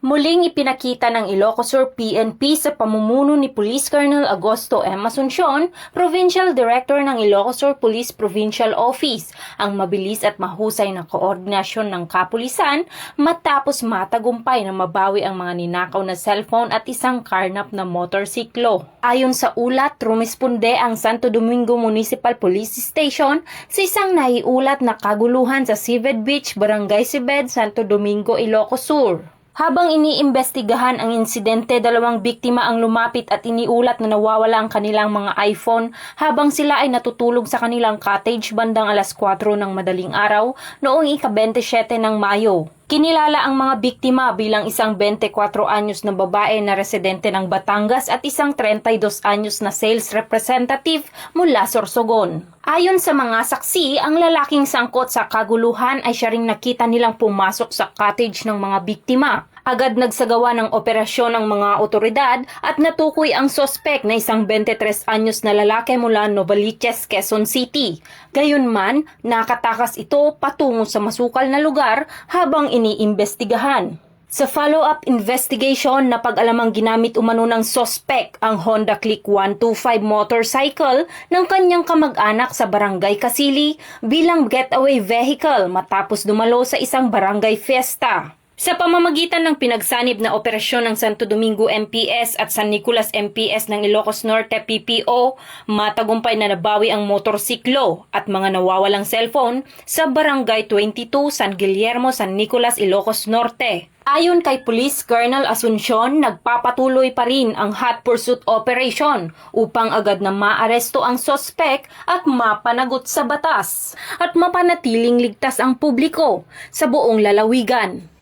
Muling ipinakita ng Ilocos Sur PNP sa pamumuno ni Police Colonel Agosto M. Asuncion, Provincial Director ng Ilocos Sur Police Provincial Office, ang mabilis at mahusay na koordinasyon ng kapulisan matapos matagumpay na mabawi ang mga ninakaw na cellphone at isang karnap na motorsiklo. Ayon sa ulat, rumisponde ang Santo Domingo Municipal Police Station sa isang naiulat na kaguluhan sa Seabed Beach, Barangay Seabed, Santo Domingo, Ilocos Sur. Habang iniimbestigahan ang insidente, 2 biktima ang lumapit at iniulat na nawawala ang kanilang mga iPhone habang sila ay natutulog sa kanilang cottage bandang alas 4 ng madaling araw noong ika-27 ng Mayo. Kinilala ang mga biktima bilang isang 24 anyos na babae na residente ng Batangas at isang 32 anyos na sales representative mula Sorsogon. Ayon sa mga saksi, ang lalaking sangkot sa kaguluhan ay siya ring nakita nilang pumasok sa cottage ng mga biktima. Agad nagsagawa ng operasyon ang mga otoridad at natukoy ang sospek na isang 23 anyos na lalaki mula Novaliches, Quezon City. Gayunman, nakatakas ito patungo sa masukal na lugar habang iniimbestigahan. Sa follow-up investigation, napag-alamang ginamit umano ng sospek ang Honda Click 125 motorcycle ng kanyang kamag-anak sa Barangay Kasili bilang getaway vehicle matapos dumalo sa isang barangay fiesta. Sa pamamagitan ng pinagsanib na operasyon ng Santo Domingo MPS at San Nicolas MPS ng Ilocos Norte PPO, matagumpay na nabawi ang motorsiklo at mga nawawalang cellphone sa Barangay 22, San Guillermo, San Nicolas, Ilocos Norte. Ayon kay Police Colonel Asuncion, nagpapatuloy pa rin ang hot pursuit operation upang agad na maaresto ang sospek at mapanagot sa batas at mapanatiling ligtas ang publiko sa buong lalawigan.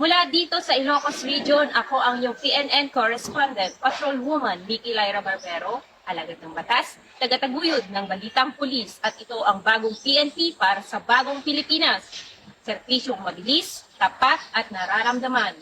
Mula dito sa Ilocos Region, ako ang iyong PNN correspondent, Patrolwoman Vicky Lyra Barbero, alagad ng batas, tagataguyod ng balitang pulis at ito ang bagong PNP para sa bagong Pilipinas. Serbisyong mabilis, tapat at nararamdaman.